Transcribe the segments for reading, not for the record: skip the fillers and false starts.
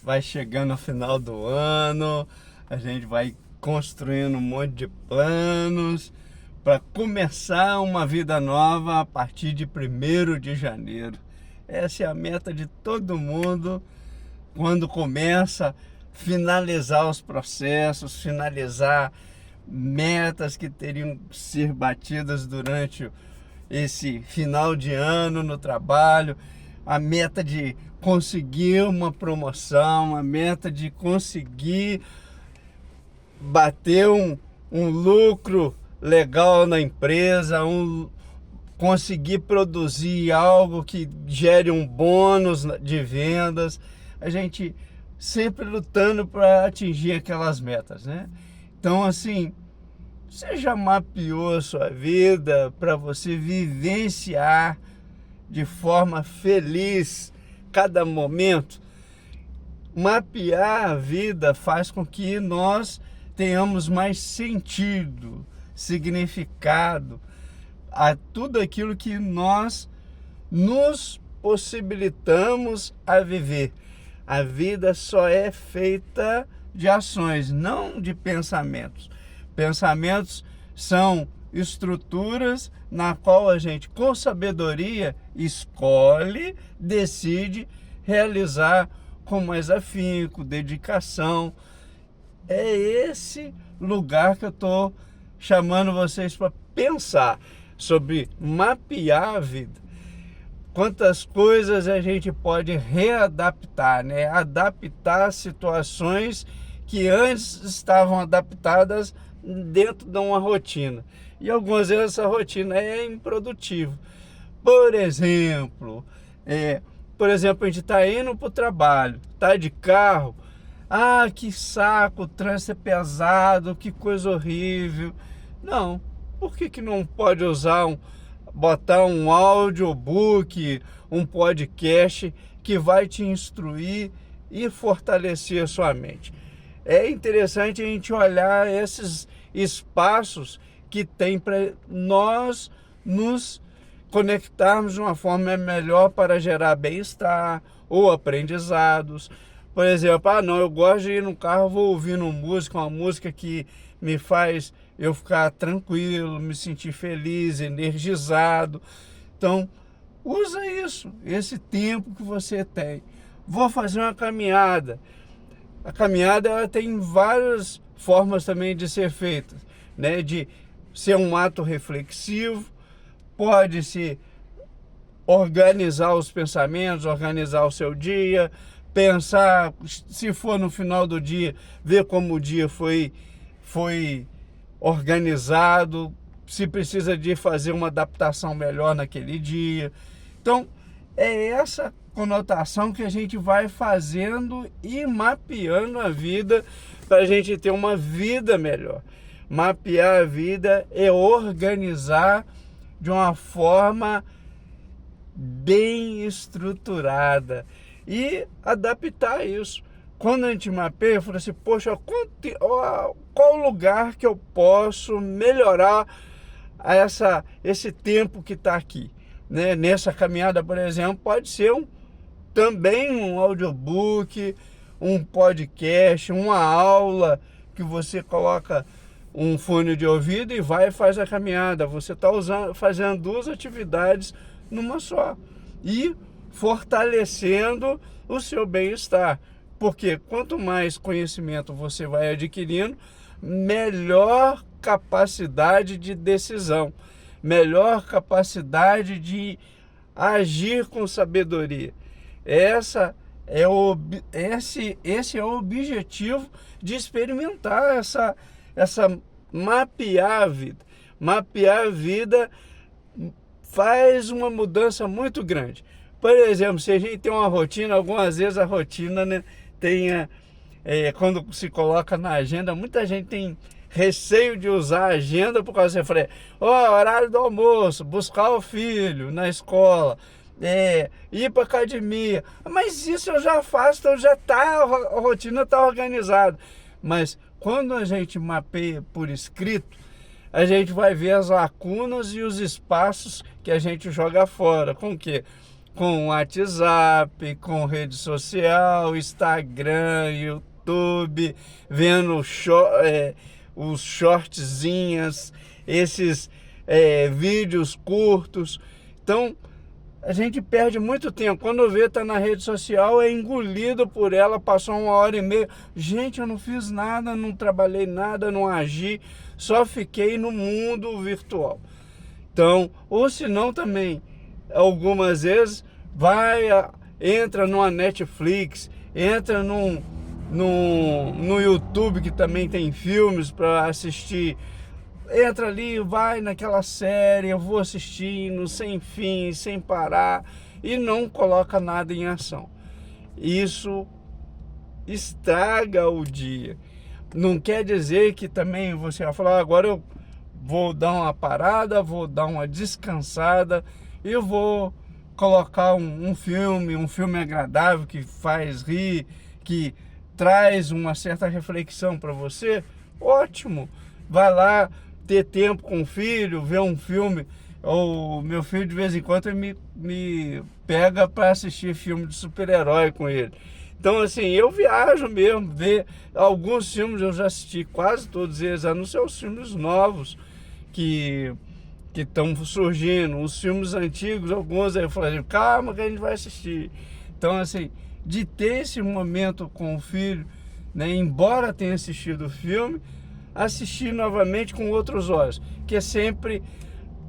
vai chegando ao final do ano, a gente vai construindo um monte de planos para começar uma vida nova a partir de 1º de janeiro. Essa é a meta de todo mundo quando começa a finalizar os processos, finalizar metas que teriam que ser batidas durante esse final de ano no trabalho, a meta de conseguir uma promoção, a meta de conseguir bater um lucro legal na empresa, conseguir produzir algo que gere um bônus de vendas. A gente sempre lutando para atingir aquelas metas, né? Então, assim, você já mapeou a sua vida para você vivenciar de forma feliz cada momento? Mapear a vida faz com que nós tenhamos mais sentido, significado a tudo aquilo que nós nos possibilitamos a viver. A vida só é feita de ações, não de pensamentos. Pensamentos são estruturas na qual a gente, com sabedoria, escolhe, decide realizar com mais afinco, dedicação. É esse lugar que eu estou chamando vocês para pensar sobre mapear a vida. Quantas coisas a gente pode readaptar, né? Adaptar situações que antes estavam adaptadas dentro de uma rotina. E algumas vezes essa rotina é improdutiva. Por exemplo, a gente está indo para o trabalho, está de carro. Ah, que saco, o trânsito é pesado, que coisa horrível. Não, por que não pode botar um audiobook, um podcast que vai te instruir e fortalecer a sua mente? É interessante a gente olhar esses espaços que tem para nós nos conectarmos de uma forma melhor para gerar bem-estar ou aprendizados. Por exemplo, eu gosto de ir no carro, vou ouvindo uma música que me faz eu ficar tranquilo, me sentir feliz, energizado. Então, usa isso, esse tempo que você tem. Vou fazer uma caminhada. A caminhada ela tem várias formas também de ser feita, né? De ser um ato reflexivo, pode ser organizar os pensamentos, organizar o seu dia, pensar, se for no final do dia, ver como o dia foi organizado, se precisa de fazer uma adaptação melhor naquele dia. Então, é essa conotação que a gente vai fazendo e mapeando a vida para a gente ter uma vida melhor. Mapear a vida é organizar de uma forma bem estruturada e adaptar isso. Quando a gente mapeia, eu falo assim, poxa, qual lugar que eu posso melhorar esse tempo que está aqui, né? Nessa caminhada, por exemplo, pode ser também um audiobook, um podcast, uma aula que você coloca um fone de ouvido e vai e faz a caminhada. Você está fazendo 2 atividades numa só e fortalecendo o seu bem-estar. Porque quanto mais conhecimento você vai adquirindo, melhor capacidade de decisão, melhor capacidade de agir com sabedoria. Esse é o objetivo de experimentar essa mapear a vida. Mapear a vida faz uma mudança muito grande. Por exemplo, se a gente tem uma rotina, algumas vezes a rotina, né, quando se coloca na agenda, muita gente tem receio de usar a agenda por causa você fala, horário do almoço, buscar o filho na escola, ir para academia. Mas isso eu já faço, então a rotina está organizada. Mas quando a gente mapeia por escrito, a gente vai ver as lacunas e os espaços que a gente joga fora. Com o quê? com WhatsApp, com rede social, Instagram, YouTube, vendo os shortzinhos, esses vídeos curtos. Então, a gente perde muito tempo. Quando vê, tá na rede social, é engolido por ela, passou 1h30. Gente, eu não fiz nada, não trabalhei nada, não agi, só fiquei no mundo virtual. Então, ou se não também, algumas vezes, entra numa Netflix, entra no YouTube, que também tem filmes para assistir. Entra ali, vai naquela série, eu vou assistindo, sem fim, sem parar, e não coloca nada em ação. Isso estraga o dia. Não quer dizer que também você vai falar, agora eu vou dar uma parada, vou dar uma descansada, e eu vou colocar um filme agradável, que faz rir, que traz uma certa reflexão para você. Ótimo, vai lá ter tempo com o filho, ver um filme. O meu filho de vez em quando me pega para assistir filme de super-herói com ele. Então assim, eu viajo mesmo, ver alguns filmes, eu já assisti quase todos eles, a não ser os filmes novos que estão surgindo. Os filmes antigos, alguns aí eu falei, calma que a gente vai assistir. Então assim, de ter esse momento com o filho, né, embora tenha assistido o filme, assistir novamente com outros olhos, que é sempre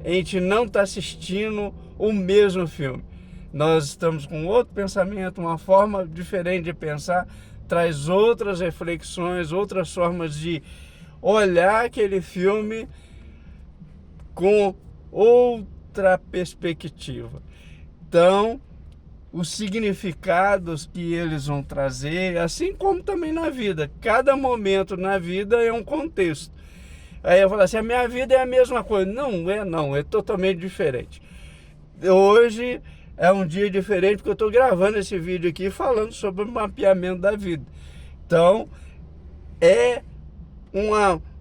a gente não está assistindo o mesmo filme. Nós estamos com outro pensamento, uma forma diferente de pensar, traz outras reflexões, outras formas de olhar aquele filme com outra perspectiva. Então, os significados que eles vão trazer, assim como também na vida. Cada momento na vida é um contexto. Aí eu falo assim, a minha vida é a mesma coisa. Não, é totalmente diferente. Hoje é um dia diferente porque eu estou gravando esse vídeo aqui falando sobre o mapeamento da vida. Então,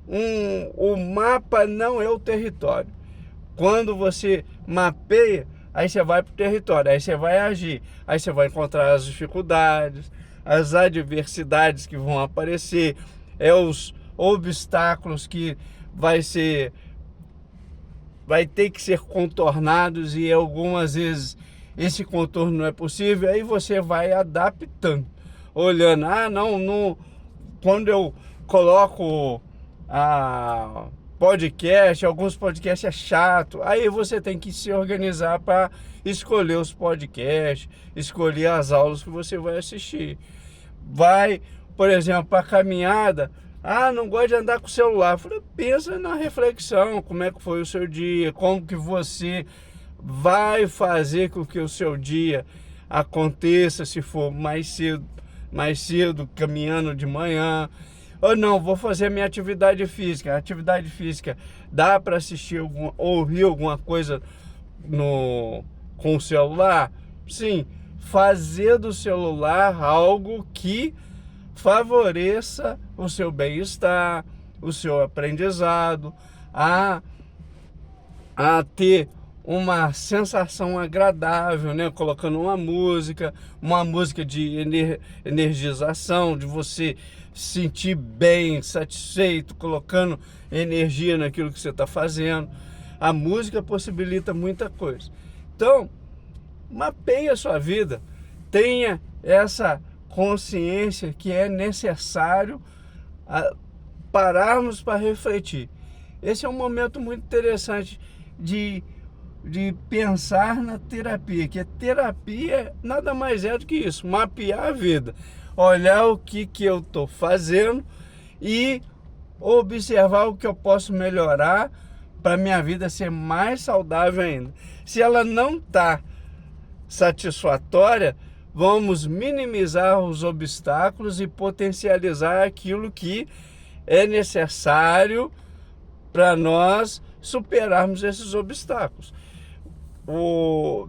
o mapa não é o território. Quando você mapeia, aí você vai para o território, aí você vai agir, aí você vai encontrar as dificuldades, as adversidades que vão aparecer, os obstáculos que vai ter que ser contornados, e algumas vezes esse contorno não é possível, aí você vai adaptando, olhando, quando eu coloco podcast, alguns podcasts é chato, aí você tem que se organizar para escolher os podcasts, escolher as aulas que você vai assistir. Vai, por exemplo, para caminhada, não gosto de andar com o celular. Falei, pensa na reflexão, como é que foi o seu dia, como que você vai fazer com que o seu dia aconteça, se for mais cedo, caminhando de manhã. Ou não, vou fazer minha atividade física. A atividade física, dá para assistir ouvir alguma coisa com o celular? Sim, fazer do celular algo que favoreça o seu bem-estar, o seu aprendizado, a ter uma sensação agradável, né? Colocando uma música de energização, de você se sentir bem, satisfeito, colocando energia naquilo que você está fazendo. A música possibilita muita coisa. Então, mapeie a sua vida, tenha essa consciência que é necessário pararmos para refletir. Esse é um momento muito interessante de pensar na terapia, que a terapia nada mais é do que isso, mapear a vida, olhar o que eu estou fazendo e observar o que eu posso melhorar para minha vida ser mais saudável ainda. Se ela não está satisfatória, vamos minimizar os obstáculos e potencializar aquilo que é necessário para nós superarmos esses obstáculos.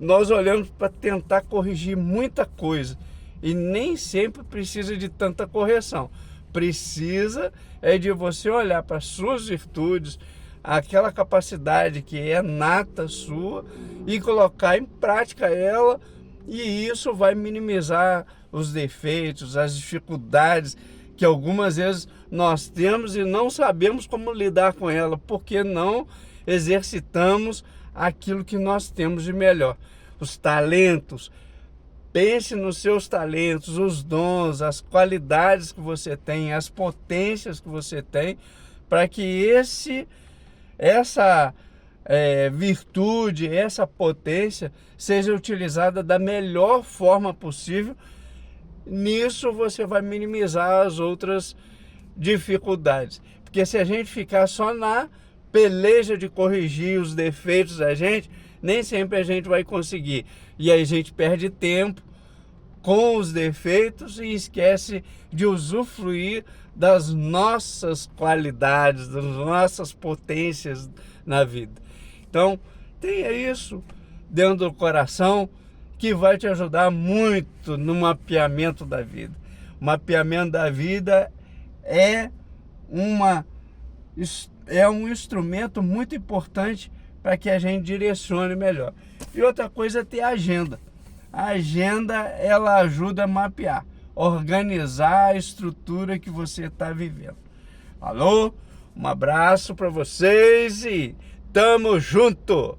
Nós olhamos para tentar corrigir muita coisa e nem sempre precisa de tanta correção. Precisa de você olhar para suas virtudes, aquela capacidade que é nata sua, e colocar em prática ela E isso vai minimizar os defeitos, as dificuldades que algumas vezes nós temos e não sabemos como lidar com ela, porque não exercitamos aquilo que nós temos de melhor. Os talentos, pense nos seus talentos, os dons, as qualidades que você tem, as potências que você tem, para que essa virtude, essa potência seja utilizada da melhor forma possível. Nisso você vai minimizar as outras dificuldades, porque se a gente ficar só na peleja de corrigir os defeitos da gente, nem sempre a gente vai conseguir, e aí a gente perde tempo com os defeitos e esquece de usufruir das nossas qualidades, das nossas potências na vida. Então, tenha isso dentro do coração, que vai te ajudar muito no mapeamento da vida. O mapeamento da vida é um instrumento muito importante para que a gente direcione melhor. E outra coisa é ter agenda. A agenda, ela ajuda a mapear, organizar a estrutura que você está vivendo. Alô? Um abraço para vocês e tamo junto!